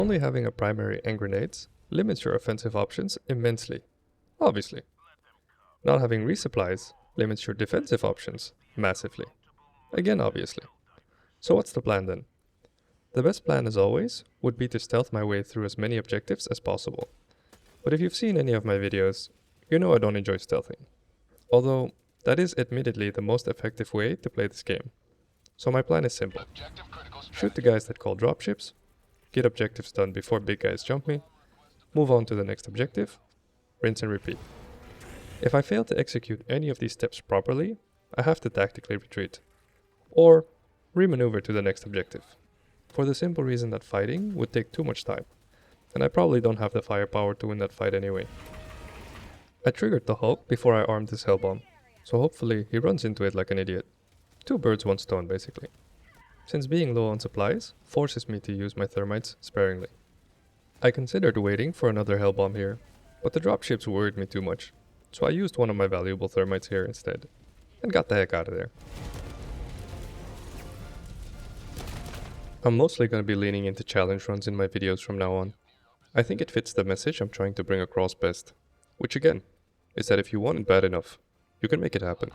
Only having a primary and grenades limits your offensive options immensely, obviously. Not having resupplies limits your defensive options massively, again obviously. So what's the plan then? The best plan as always would be to stealth my way through as many objectives as possible. But if you've seen any of my videos, you know I don't enjoy stealthing. Although, that is admittedly the most effective way to play this game. So my plan is simple. Shoot the guys that call dropships, get objectives done before big guys jump me, move on to the next objective, rinse and repeat. If I fail to execute any of these steps properly, I have to tactically retreat. Or remaneuver to the next objective. For the simple reason that fighting would take too much time, and I probably don't have the firepower to win that fight anyway. I triggered the Hulk before I armed this Hellbomb, so hopefully he runs into it like an idiot. 2 birds, 1 stone basically. Since being low on supplies forces me to use my Thermites sparingly. I considered waiting for another Hellbomb here, but the dropships worried me too much, so I used one of my valuable Thermites here instead, and got the heck out of there. I'm mostly going to be leaning into challenge runs in my videos from now on. I think it fits the message I'm trying to bring across best, which again, is that if you want it bad enough, you can make it happen.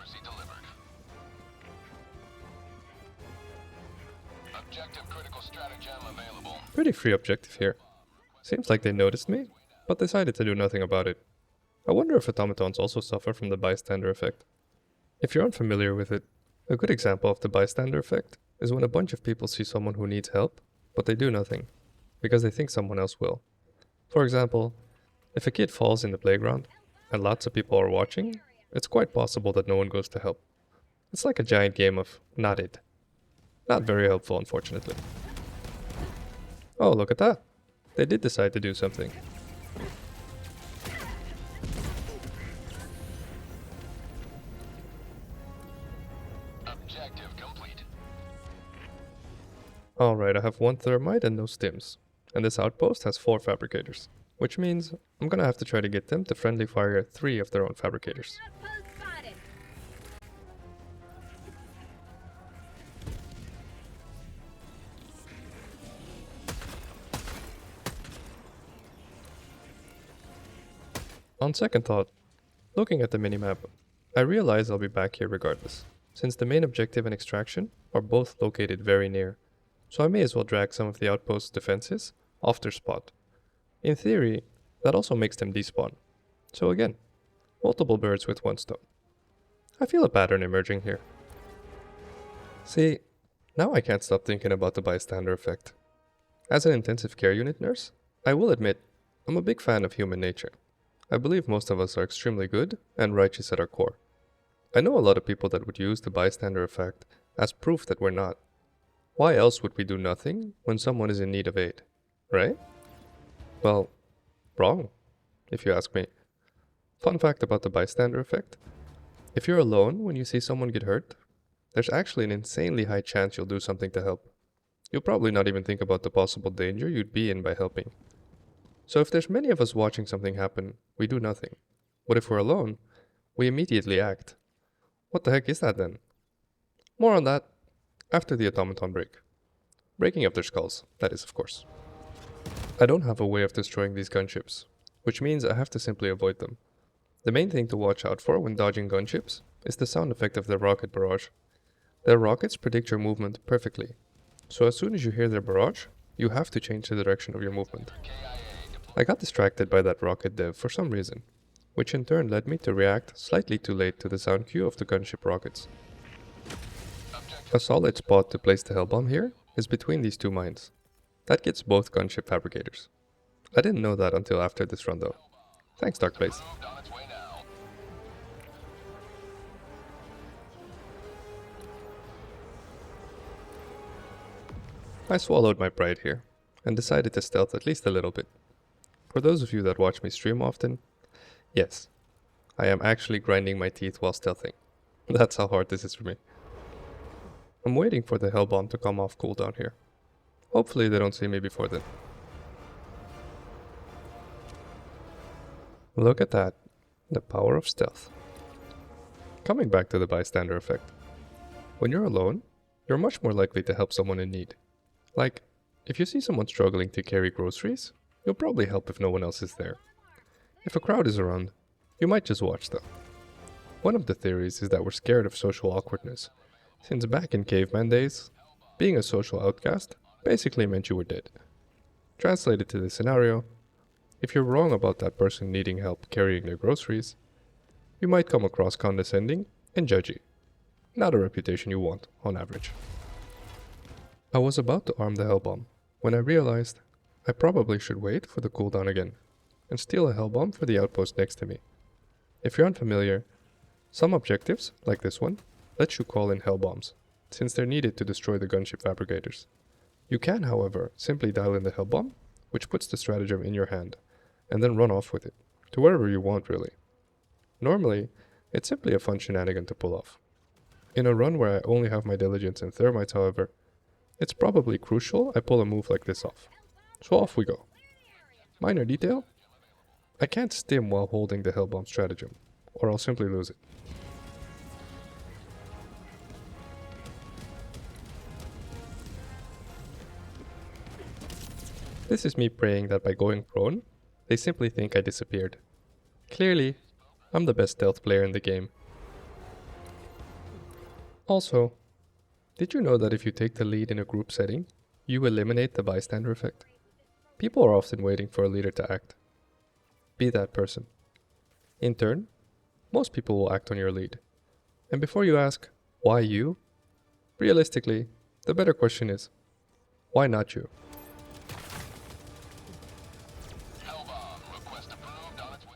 Pretty free objective here. Seems like they noticed me, but decided to do nothing about it. I wonder if Automatons also suffer from the bystander effect. If you're unfamiliar with it, a good example of the bystander effect is when a bunch of people see someone who needs help, but they do nothing, because they think someone else will. For example, if a kid falls in the playground, and lots of people are watching, it's quite possible that no one goes to help. It's like a giant game of not it. Not very helpful, unfortunately. Oh, look at that. They did decide to do something. Objective complete. Alright, I have 1 Thermite and no stims. And this outpost has 4 fabricators. Which means I'm gonna have to try to get them to friendly fire 3 of their own fabricators. On second thought, looking at the minimap, I realize I'll be back here regardless, since the main objective and extraction are both located very near, so I may as well drag some of the outpost's defenses off their spot. In theory, that also makes them despawn. So again, multiple birds with 1 stone. I feel a pattern emerging here. See, now I can't stop thinking about the bystander effect. As an intensive care unit nurse, I will admit, I'm a big fan of human nature. I believe most of us are extremely good and righteous at our core. I know a lot of people that would use the bystander effect as proof that we're not. Why else would we do nothing when someone is in need of aid, right? Well, wrong, if you ask me. Fun fact about the bystander effect. If you're alone when you see someone get hurt, there's actually an insanely high chance you'll do something to help. You'll probably not even think about the possible danger you'd be in by helping. So if there's many of us watching something happen, we do nothing. But if we're alone, we immediately act. What the heck is that then? More on that after the automaton break. Breaking up their skulls, that is, of course. I don't have a way of destroying these gunships, which means I have to simply avoid them. The main thing to watch out for when dodging gunships is the sound effect of their rocket barrage. Their rockets predict your movement perfectly, so as soon as you hear their barrage, you have to change the direction of your movement. I got distracted by that rocket dev for some reason, which in turn led me to react slightly too late to the sound cue of the gunship rockets. A solid spot to place the Hellbomb here is between these 2 mines. That gets both gunship fabricators. I didn't know that until after this run though. Thanks, Dark Blaze. I swallowed my pride here, and decided to stealth at least a little bit. For those of you that watch me stream often, yes, I am actually grinding my teeth while stealthing. That's how hard this is for me. I'm waiting for the Hellbomb to come off cooldown here. Hopefully they don't see me before then. Look at that, the power of stealth. Coming back to the bystander effect. When you're alone, you're much more likely to help someone in need. Like, If you see someone struggling to carry groceries, you'll probably help if no one else is there. If a crowd is around, you might just watch though. One of the theories is that we're scared of social awkwardness, since back in caveman days, being a social outcast basically meant you were dead. Translated to this scenario, if you're wrong about that person needing help carrying their groceries, you might come across condescending and judgy. Not a reputation you want, on average. I was about to arm the hell bomb when I realized I probably should wait for the cooldown again and steal a hell bomb for the outpost next to me. If you're unfamiliar, some objectives, like this one, let you call in hell bombs, since they're needed to destroy the gunship fabricators. You can, however, simply dial in the hell bomb, which puts the stratagem in your hand, and then run off with it, to wherever you want really. Normally, it's simply a fun shenanigan to pull off. In a run where I only have my Diligence and Thermites, however, it's probably crucial I pull a move like this off. So off we go. Minor detail: I can't stim while holding the Hellbomb stratagem, or I'll simply lose it. This is me praying that by going prone, they simply think I disappeared. Clearly, I'm the best stealth player in the game. Also, did you know that if you take the lead in a group setting, you eliminate the bystander effect? People are often waiting for a leader to act. Be that person. In turn, most people will act on your lead. And before you ask, why you? Realistically, the better question is, why not you?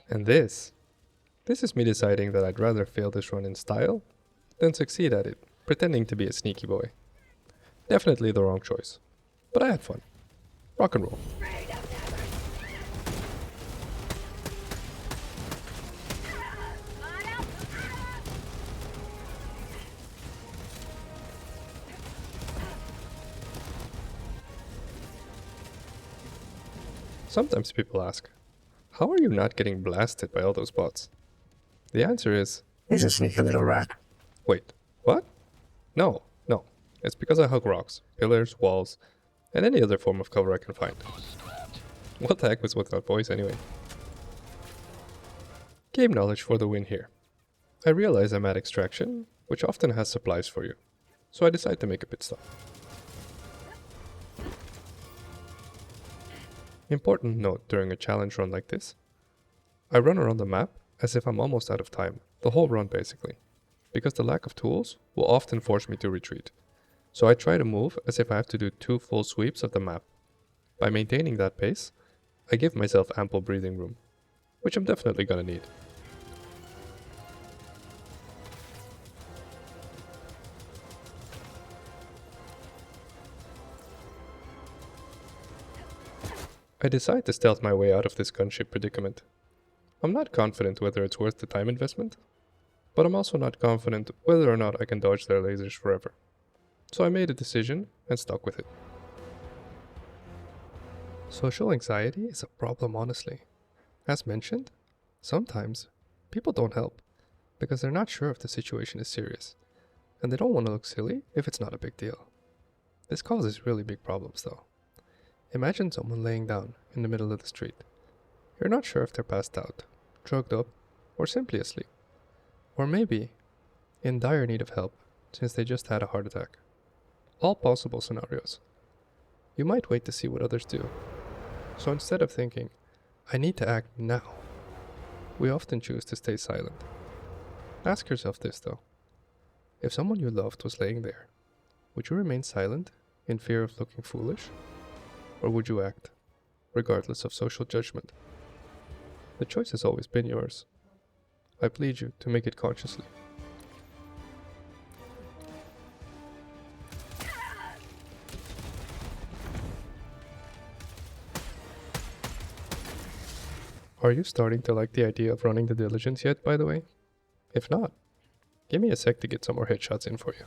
And this is me deciding that I'd rather fail this run in style than succeed at it, pretending to be a sneaky boy. Definitely the wrong choice, but I had fun. Rock and roll. Sometimes people ask, how are you not getting blasted by all those bots? The answer is, he's a sneaky little rat. Wait, what? No. It's because I hug rocks, pillars, walls, and any other form of cover I can find. What the heck was with that voice anyway? Game knowledge for the win here. I realize I'm at extraction, which often has supplies for you, so I decide to make a pit stop. Important note during a challenge run like this: I run around the map as if I'm almost out of time, the whole run basically, because the lack of tools will often force me to retreat. So I try to move as if I have to do 2 full sweeps of the map. By maintaining that pace, I give myself ample breathing room, which I'm definitely gonna need. I decide to stealth my way out of this gunship predicament. I'm not confident whether it's worth the time investment, but I'm also not confident whether or not I can dodge their lasers forever. So I made a decision and stuck with it. Social anxiety is a problem, honestly. As mentioned, sometimes people don't help because they're not sure if the situation is serious, and they don't want to look silly if it's not a big deal. This causes really big problems though. Imagine someone laying down in the middle of the street. You're not sure if they're passed out, drugged up, or simply asleep. Or maybe in dire need of help since they just had a heart attack. All possible scenarios. You might wait to see what others do. So instead of thinking, I need to act now, we often choose to stay silent. Ask yourself this though. If someone you loved was laying there, would you remain silent in fear of looking foolish? Or would you act, regardless of social judgment? The choice has always been yours. I plead you to make it consciously. Are you starting to like the idea of running the Diligence yet, by the way? If not, give me a sec to get some more headshots in for you.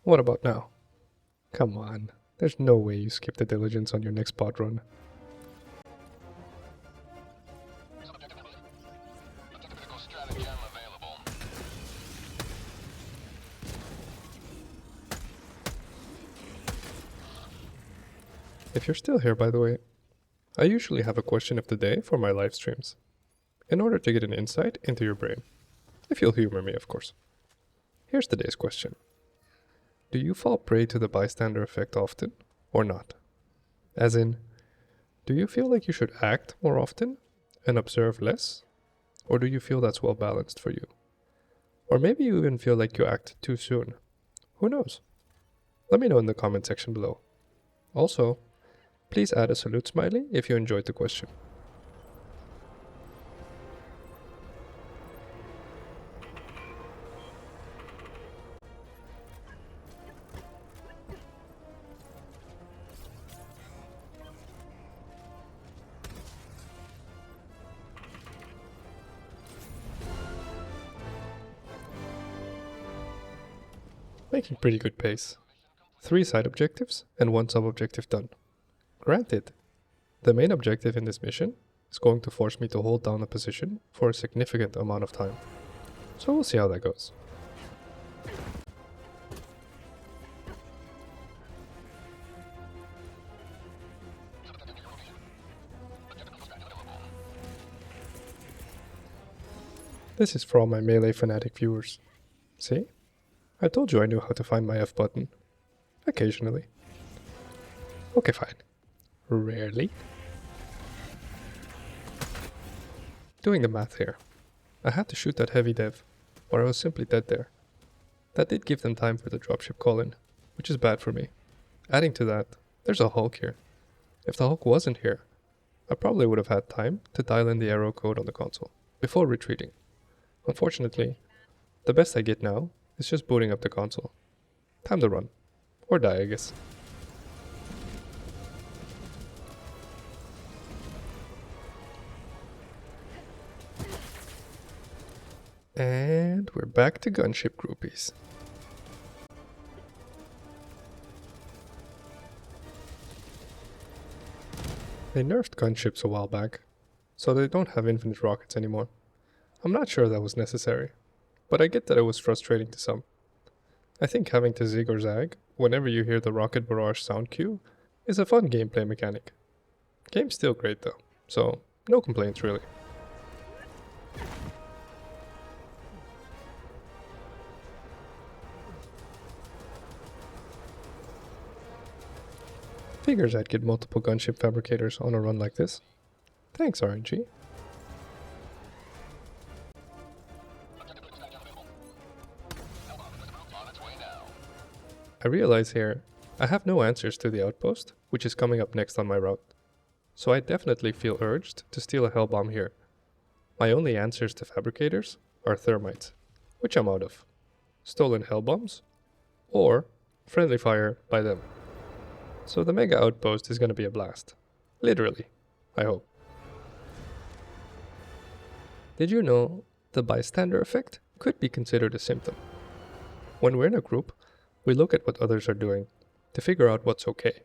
What about now? Come on, there's no way you skip the Diligence on your next pod run. If you're still here, by the way, I usually have a question of the day for my live streams, in order to get an insight into your brain. If you'll humor me, of course. Here's today's question. Do you fall prey to the bystander effect often, or not? As in, do you feel like you should act more often and observe less? Or do you feel that's well balanced for you? Or maybe you even feel like you acted too soon. Who knows? Let me know in the comment section below. Also, please add a salute smiley if you enjoyed the question. Making pretty good pace. 3 side objectives and 1 sub-objective done. Granted, the main objective in this mission is going to force me to hold down a position for a significant amount of time. So we'll see how that goes. This is for all my melee fanatic viewers. See? I told you I knew how to find my F button. Occasionally. Okay, fine. Rarely. Doing the math here. I had to shoot that heavy dev, or I was simply dead there. That did give them time for the dropship call-in, which is bad for me. Adding to that, there's a Hulk here. If the Hulk wasn't here, I probably would have had time to dial in the arrow code on the console, before retreating. Unfortunately, the best I get now is just booting up the console. Time to run. Or die, I guess. And we're back to gunship groupies. They nerfed gunships a while back, so they don't have infinite rockets anymore. I'm not sure that was necessary, but I get that it was frustrating to some. I think having to zig or zag whenever you hear the rocket barrage sound cue is a fun gameplay mechanic. Game's still great though, so no complaints really. Figures I'd get multiple gunship fabricators on a run like this. Thanks, RNG. I realize here, I have no answers to the outpost, which is coming up next on my route. So I definitely feel urged to steal a hell bomb here. My only answers to fabricators are thermites, which I'm out of, stolen hell bombs, or friendly fire by them. So the mega outpost is going to be a blast. Literally, I hope. Did you know the bystander effect could be considered a symptom? When we're in a group, we look at what others are doing to figure out what's okay.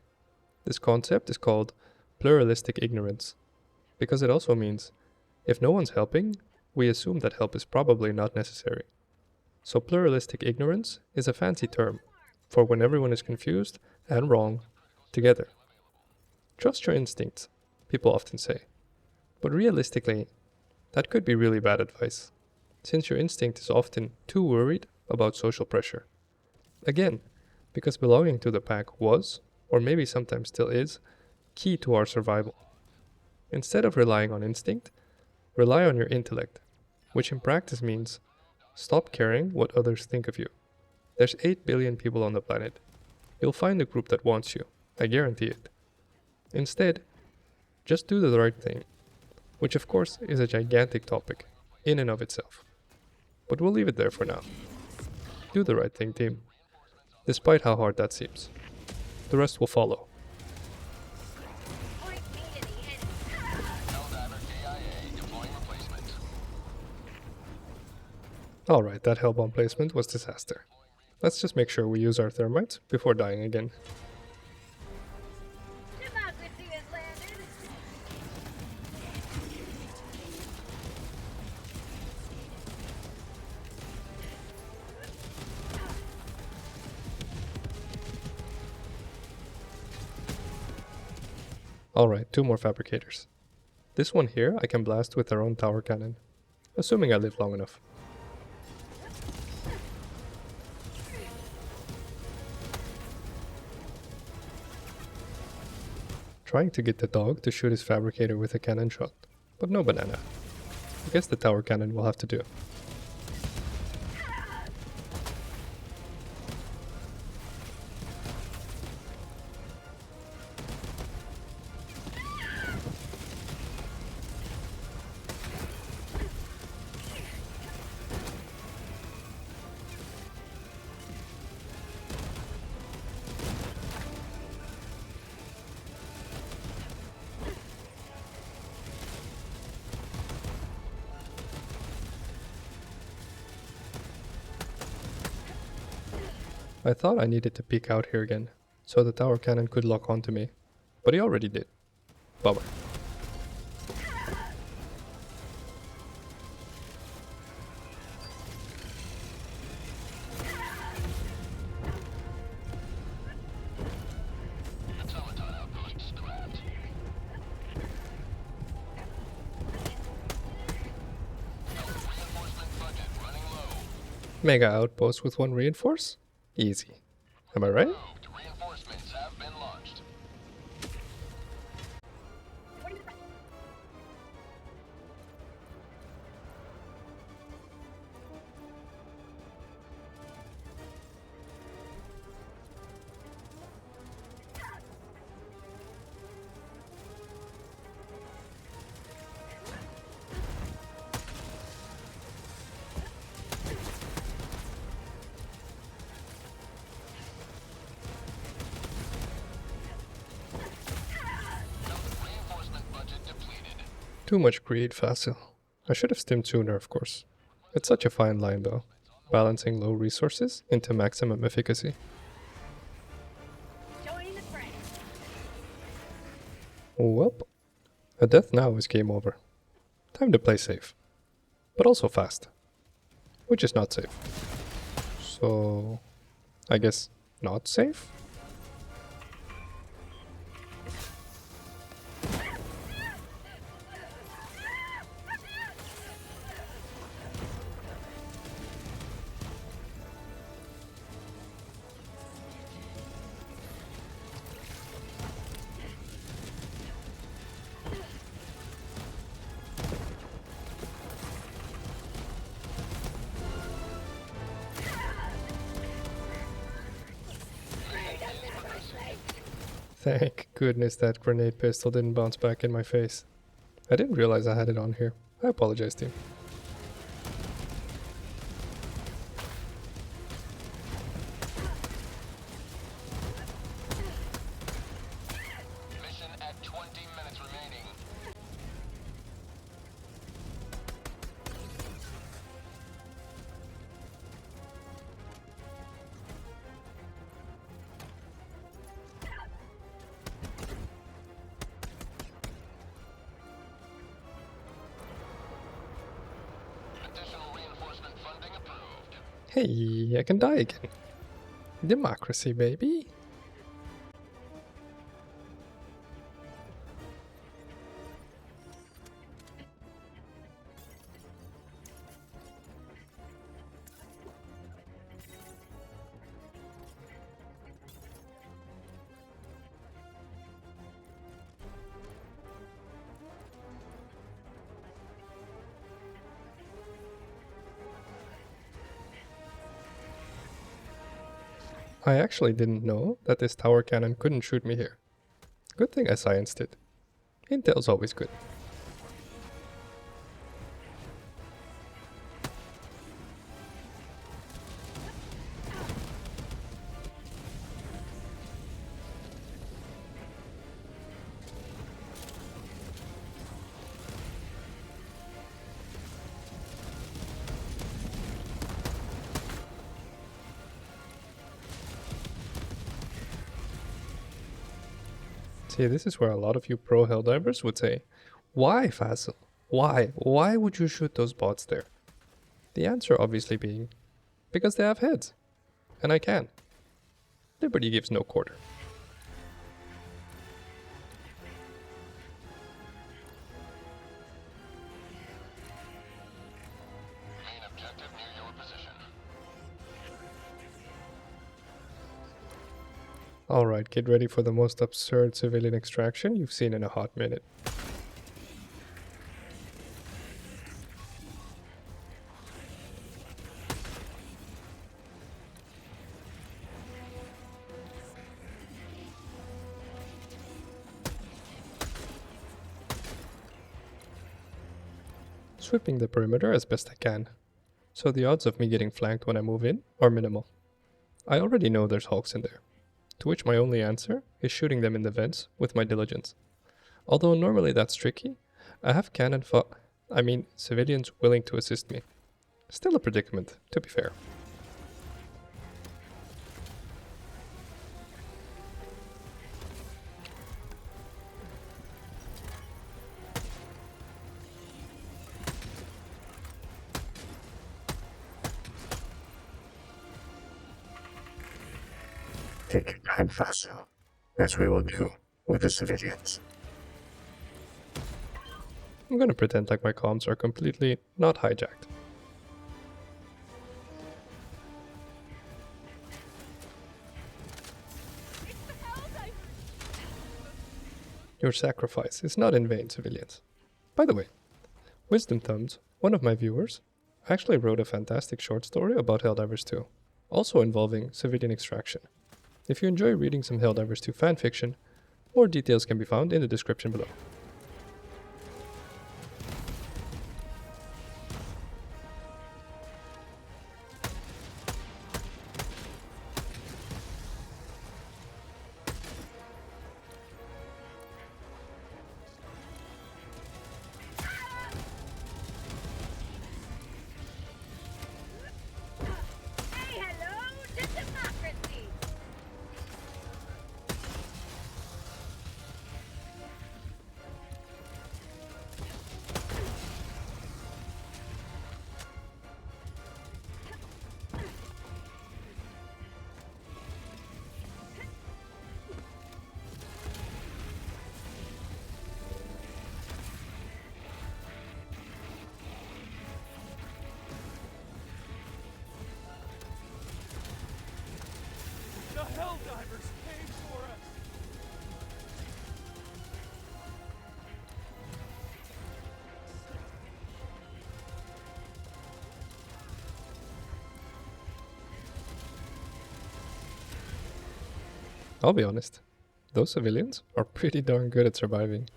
This concept is called pluralistic ignorance, because it also means if no one's helping, we assume that help is probably not necessary. So pluralistic ignorance is a fancy term for when everyone is confused and wrong together. Trust your instincts, people often say. But realistically, that could be really bad advice, since your instinct is often too worried about social pressure. Again, because belonging to the pack was, or maybe sometimes still is, key to our survival. Instead of relying on instinct, rely on your intellect, which in practice means stop caring what others think of you. There's 8 billion people on the planet. You'll find a group that wants you, I guarantee it. Instead, just do the right thing, which of course is a gigantic topic in and of itself. But we'll leave it there for now. Do the right thing, team. Despite how hard that seems. The rest will follow. Alright, that hellbomb placement was disaster. Let's just make sure we use our Thermite before dying again. Democracy has landed. Alright, 2 more Fabricators. This one here I can blast with our own tower cannon, assuming I live long enough. Trying to get the dog to shoot his Fabricator with a cannon shot, but no banana. I guess the tower cannon will have to do. I thought I needed to peek out here again, so the tower cannon could lock onto me, but he already did. Bummer. Automaton outpost scrapped. Reinforcement budget running low. Mega outpost with 1 reinforce? Easy. Am I right? Moved. Reinforcements have been launched. Reinforcement budget depleted. Too much greed, Facile. I should have stimmed sooner, of course. It's such a fine line though, balancing low resources into maximum efficacy. Join the fray. Welp. A death now is game over. Time to play safe. But also fast. Which is not safe. So... I guess not safe? Thank goodness that grenade pistol didn't bounce back in my face. I didn't realize I had it on here. I apologize, team. Mission at 20 minutes remaining. Additional reinforcement funding approved. Hey, I can die again. Democracy, baby. I actually didn't know that this tower cannon couldn't shoot me here. Good thing I scienced it. Intel's always good. See, this is where a lot of you pro Helldivers would say, why, Faisal? Why? Why would you shoot those bots there? The answer obviously being, because they have heads. And I can. Liberty gives no quarter. Main objective near your position. Alright, get ready for the most absurd civilian extraction you've seen in a hot minute. Sweeping the perimeter as best I can, so the odds of me getting flanked when I move in are minimal. I already know there's hulks in there, to which my only answer is shooting them in the vents with my Diligence. Although normally that's tricky, I have civilians willing to assist me. Still a predicament, to be fair. Take your time, Faso, as we will do with the civilians. I'm gonna pretend like my comms are completely not hijacked. Your sacrifice is not in vain, civilians. By the way, WisdomThumbs, one of my viewers, actually wrote a fantastic short story about Helldivers 2, also involving civilian extraction. If you enjoy reading some Helldivers 2 fanfiction, more details can be found in the description below. Say hello to democracy. The Helldivers came for us! I'll be honest, those civilians are pretty darn good at surviving.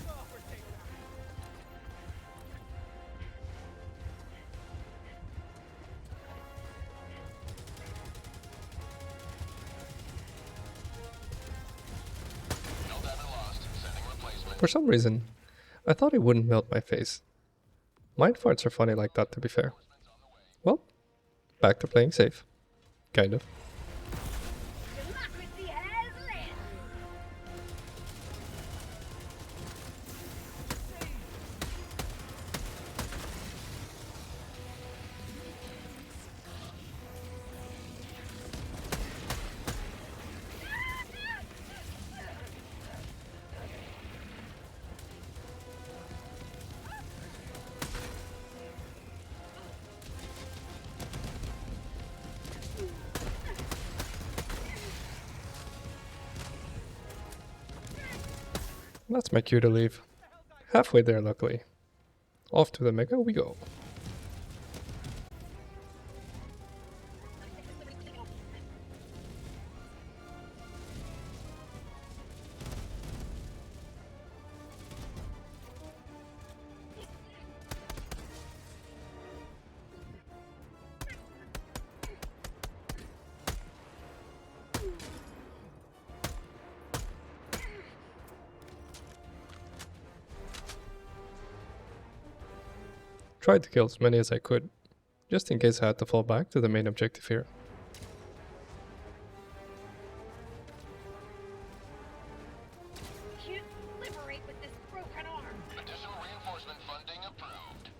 Oh, we're taken out. Helldiver lost. Sending replacement. For some reason, I thought it wouldn't melt my face. Mind farts are funny like that, to be fair. Well, back to playing safe. Kind of. Democracy has landed. That's my cue to leave. Halfway there, luckily. Off to the mega we go. Tried to kill as many as I could, just in case I had to fall back to the main objective here. Can't liberate with this broken arm. Additional reinforcement funding approved.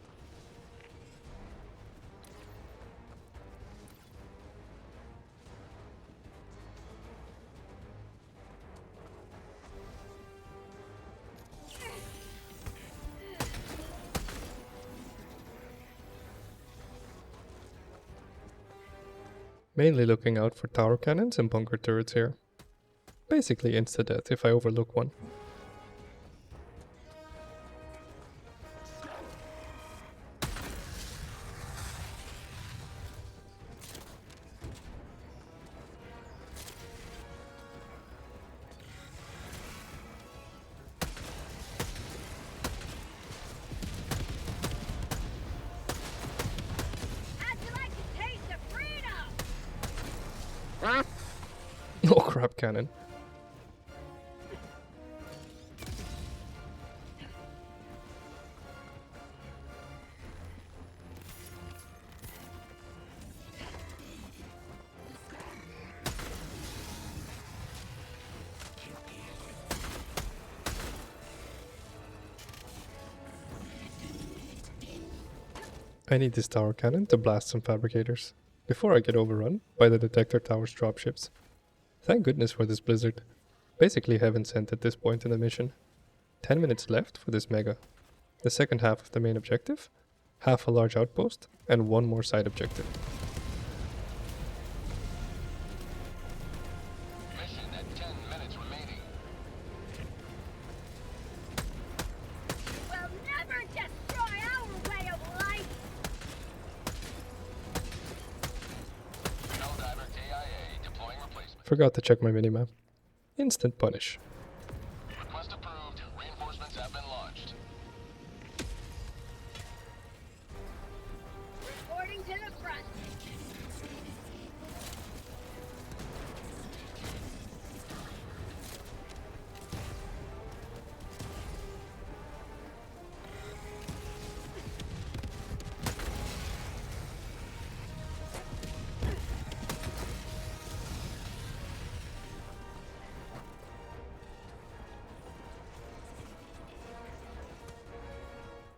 Mainly looking out for tower cannons and bunker turrets here. Basically insta-death if I overlook one. How'd you like to taste of freedom? Oh crap, cannon. I need this tower cannon to blast some fabricators, before I get overrun by the detector tower's dropships. Thank goodness for this blizzard. Basically heaven sent at this point in the mission. 10 minutes left for this mega. The second half of the main objective, half a large outpost, and one more side objective. Mission at 10 minutes remaining. Will never destroy our way of life. Helldiver AIA deploying replacement. Forgot to check my minimap. Instant punish. Request approved. Reinforcements have been launched. Reporting to the front.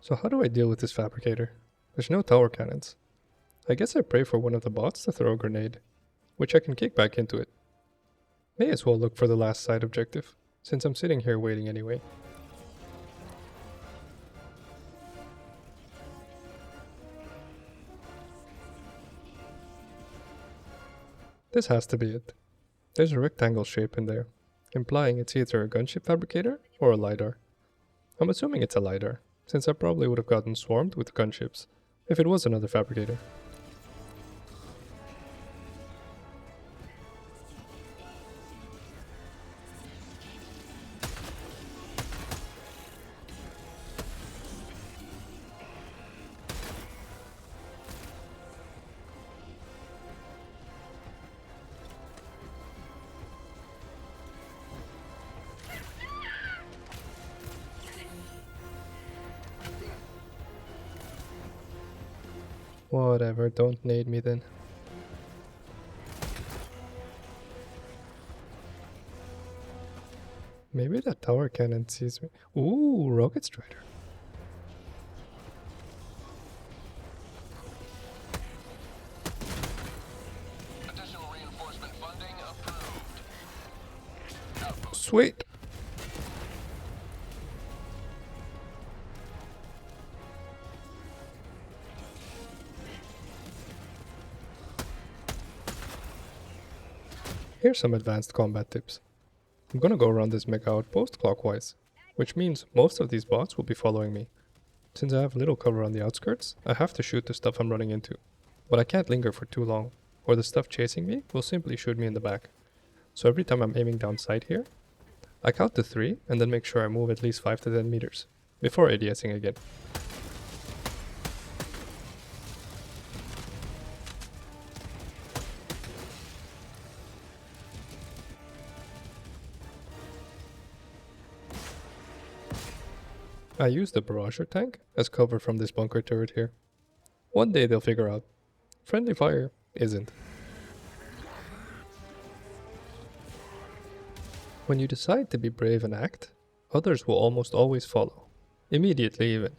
So how do I deal with this fabricator? There's no tower cannons. I guess I pray for one of the bots to throw a grenade, which I can kick back into it. May as well look for the last side objective, since I'm sitting here waiting anyway. This has to be it. There's a rectangle shape in there, implying it's either a gunship fabricator or a Lidar. I'm assuming it's a Lidar, since I probably would have gotten swarmed with gunships if it was another fabricator. Whatever, don't nade me then. Maybe that tower cannon sees me. Ooh, rocket strider. Additional reinforcement funding approved. Outpost. Sweet. Here's some advanced combat tips. I'm gonna go around this mega outpost clockwise, which means most of these bots will be following me. Since I have little cover on the outskirts, I have to shoot the stuff I'm running into. But I can't linger for too long, or the stuff chasing me will simply shoot me in the back. So every time I'm aiming down sight here, I count to 3 and then make sure I move at least 5 to 10 meters, before ADSing again. I use the barrager tank as cover from this bunker turret here. One day they'll figure out. Friendly fire isn't. When you decide to be brave and act, others will almost always follow. Immediately even.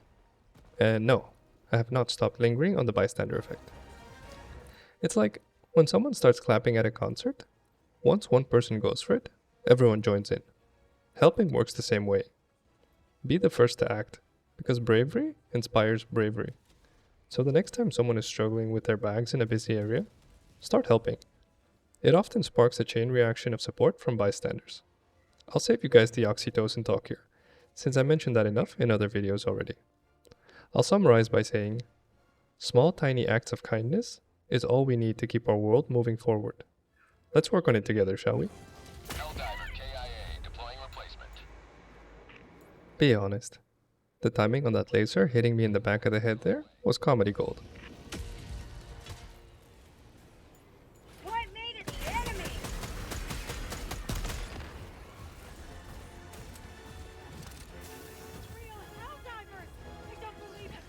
And no, I have not stopped lingering on the bystander effect. It's like when someone starts clapping at a concert, once one person goes for it, everyone joins in. Helping works the same way. Be the first to act, because bravery inspires bravery. So the next time someone is struggling with their bags in a busy area, start helping. It often sparks a chain reaction of support from bystanders. I'll save you guys the oxytocin talk here, since I mentioned that enough in other videos already. I'll summarize by saying, small tiny acts of kindness is all we need to keep our world moving forward. Let's work on it together, shall we? Helldiver KIA deploying replacement. Be honest. The timing on that laser hitting me in the back of the head there was comedy gold. Point me to the enemy! Real Helldivers! I don't believe it!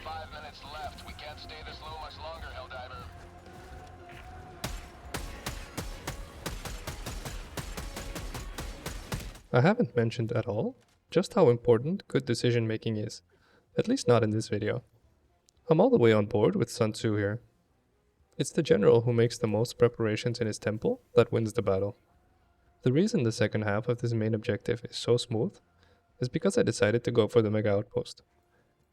5 minutes left. We can't stay this low much longer, Helldiver. I haven't mentioned at all just how important good decision making is, at least not in this video. I'm all the way on board with Sun Tzu here. It's the general who makes the most preparations in his temple that wins the battle. The reason the second half of this main objective is so smooth is because I decided to go for the mega outpost.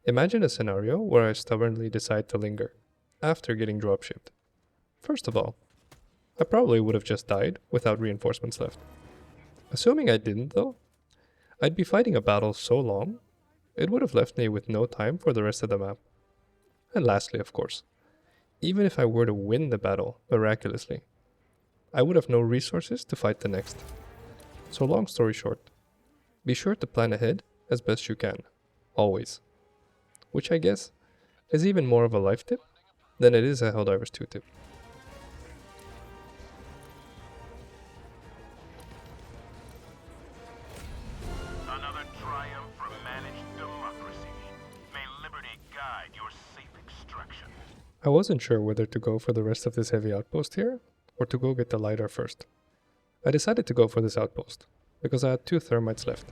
Imagine a scenario where I stubbornly decide to linger, after getting dropshipped. First of all, I probably would have just died without reinforcements left. Assuming I didn't though, I'd be fighting a battle so long, it would have left me with no time for the rest of the map. And lastly, of course, even if I were to win the battle miraculously, I would have no resources to fight the next. So long story short, be sure to plan ahead as best you can, always. Which I guess is even more of a life tip than it is a Helldivers 2 tip. Another triumph for managed democracy. May liberty guide your safe extraction. I wasn't sure whether to go for the rest of this heavy outpost here, or to go get the Lidar first. I decided to go for this outpost, because I had 2 Thermites left.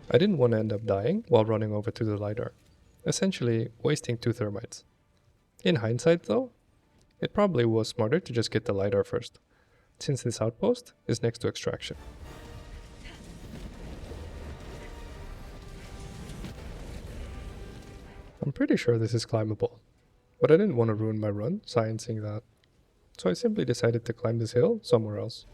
I didn't want to end up dying while running over to the Lidar, essentially wasting 2 Thermites. In hindsight though, it probably was smarter to just get the Lidar first, since this outpost is next to extraction. I'm pretty sure this is climbable, but I didn't want to ruin my run sciencing that, so I simply decided to climb this hill somewhere else.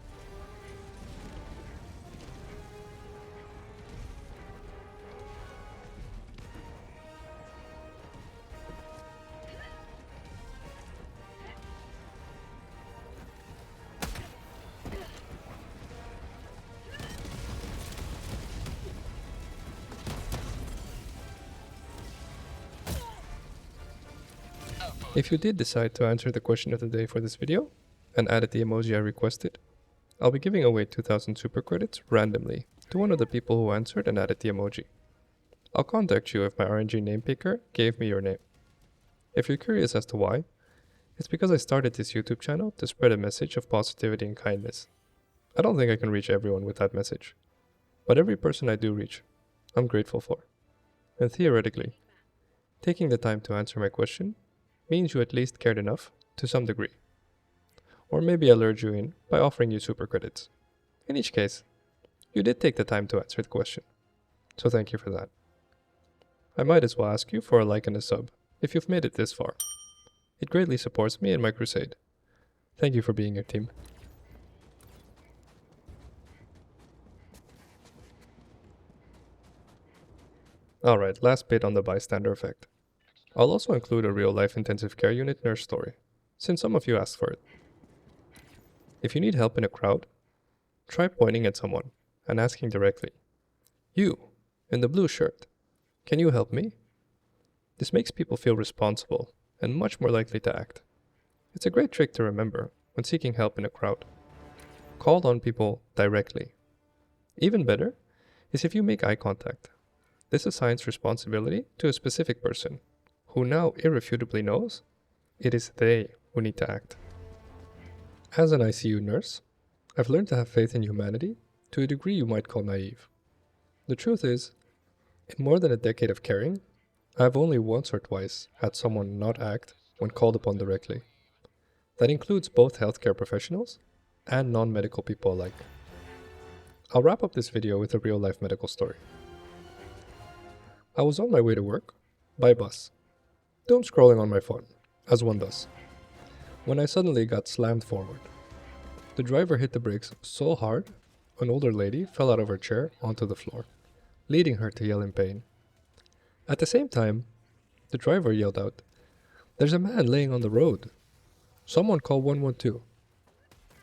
If you did decide to answer the question of the day for this video, and added the emoji I requested, I'll be giving away 2000 super credits randomly to one of the people who answered and added the emoji. I'll contact you if my RNG name picker gave me your name. If you're curious as to why, it's because I started this YouTube channel to spread a message of positivity and kindness. I don't think I can reach everyone with that message, but every person I do reach, I'm grateful for. And theoretically, taking the time to answer my question means you at least cared enough to some degree. Or maybe I lured you in by offering you super credits. In each case, you did take the time to answer the question, so thank you for that. I might as well ask you for a like and a sub if you've made it this far. It greatly supports me in my crusade. Thank you for being your team. Alright, last bit on the bystander effect. I'll also include a real-life intensive care unit nurse story, since some of you asked for it. If you need help in a crowd, try pointing at someone and asking directly, "You, in the blue shirt, can you help me?" This makes people feel responsible and much more likely to act. It's a great trick to remember when seeking help in a crowd. Call on people directly. Even better is if you make eye contact. This assigns responsibility to a specific person, who now irrefutably knows it is they who need to act. As an ICU nurse, I've learned to have faith in humanity to a degree you might call naive. The truth is, in more than a decade of caring, I've only once or twice had someone not act when called upon directly. That includes both healthcare professionals and non-medical people alike. I'll wrap up this video with a real-life medical story. I was on my way to work, by bus, doom scrolling on my phone, as one does, when I suddenly got slammed forward. The driver hit the brakes so hard, an older lady fell out of her chair onto the floor, leading her to yell in pain. At the same time, the driver yelled out, "There's a man laying on the road. Someone call 112.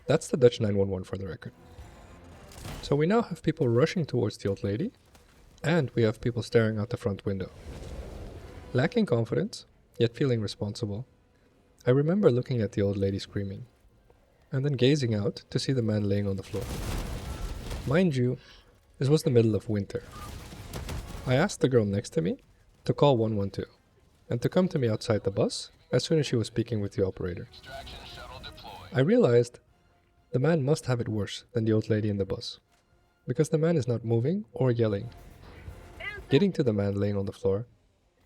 That's the Dutch 911 for the record. So we now have people rushing towards the old lady, and we have people staring out the front window. Lacking confidence, yet feeling responsible, I remember looking at the old lady screaming, and then gazing out to see the man laying on the floor. Mind you, this was the middle of winter. I asked the girl next to me to call 112, and to come to me outside the bus as soon as she was speaking with the operator. Extraction shuttle deployed. I realized the man must have it worse than the old lady in the bus, because the man is not moving or yelling. Getting to the man laying on the floor,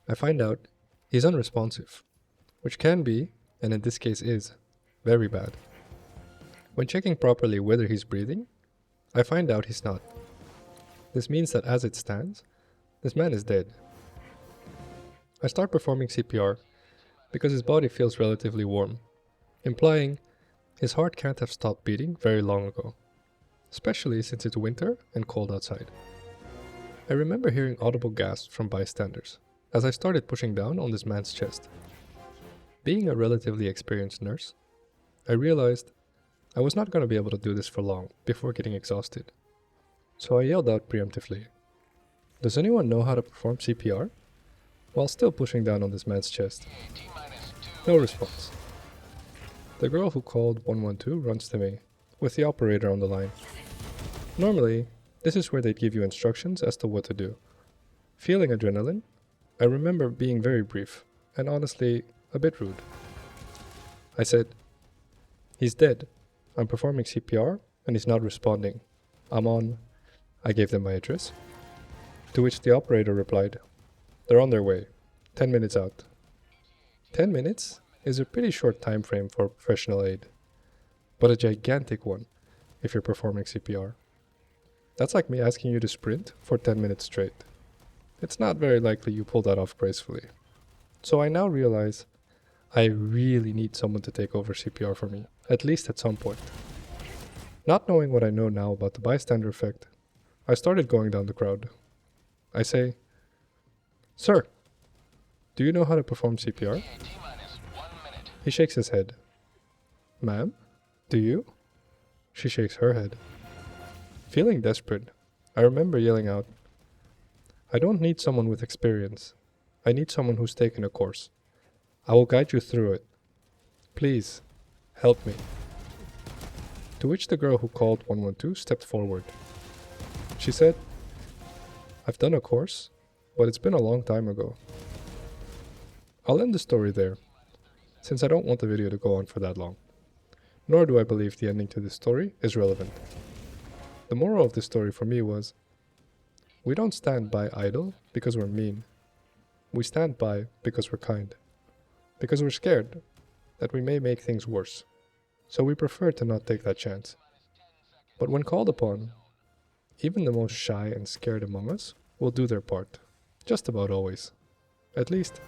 I find out he's unresponsive, which can be, and in this case is, very bad. When checking properly whether he's breathing, I find out he's not. This means that as it stands, this man is dead. I start performing CPR because his body feels relatively warm, implying his heart can't have stopped beating very long ago, especially since it's winter and cold outside. I remember hearing audible gasps from bystanders as I started pushing down on this man's chest. Being a relatively experienced nurse, I realized I was not going to be able to do this for long before getting exhausted. So I yelled out preemptively, "Does anyone know how to perform CPR?" while still pushing down on this man's chest. No response. The girl who called 112 runs to me, with the operator on the line. Normally, this is where they'd give you instructions as to what to do. Feeling adrenaline, I remember being very brief, and honestly, a bit rude. I said, "He's dead. I'm performing CPR, and he's not responding. I'm on..." I gave them my address. To which the operator replied, "They're on their way. 10 minutes out." 10 minutes is a pretty short time frame for professional aid, but a gigantic one if you're performing CPR. That's like me asking you to sprint for 10 minutes straight. It's not very likely you pull that off gracefully. So I now realize I really need someone to take over CPR for me, at least at some point. Not knowing what I know now about the bystander effect, I started going down the crowd. I say, "Sir, do you know how to perform CPR?" He shakes his head. "Ma'am, do you?" She shakes her head. Feeling desperate, I remember yelling out, "I don't need someone with experience. I need someone who's taken a course. I will guide you through it. Please, help me." To which the girl who called 112 stepped forward. She said, "I've done a course, but it's been a long time ago." I'll end the story there, since I don't want the video to go on for that long. Nor do I believe the ending to this story is relevant. The moral of this story for me was, we don't stand by idle because we're mean. We stand by because we're kind. Because we're scared that we may make things worse. So we prefer to not take that chance. But when called upon, even the most shy and scared among us will do their part. Just about always. At least,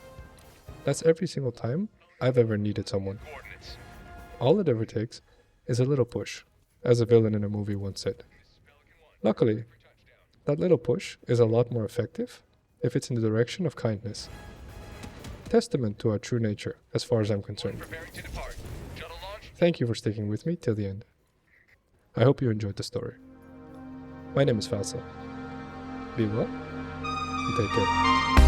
that's every single time I've ever needed someone. All it ever takes is a little push, as a villain in a movie once said. Luckily, that little push is a lot more effective if it's in the direction of kindness. Testament to our true nature, as far as I'm concerned. Preparing to depart. Shuttle launch. Thank you for sticking with me till the end. I hope you enjoyed the story. My name is Faisal. Be well, and take care.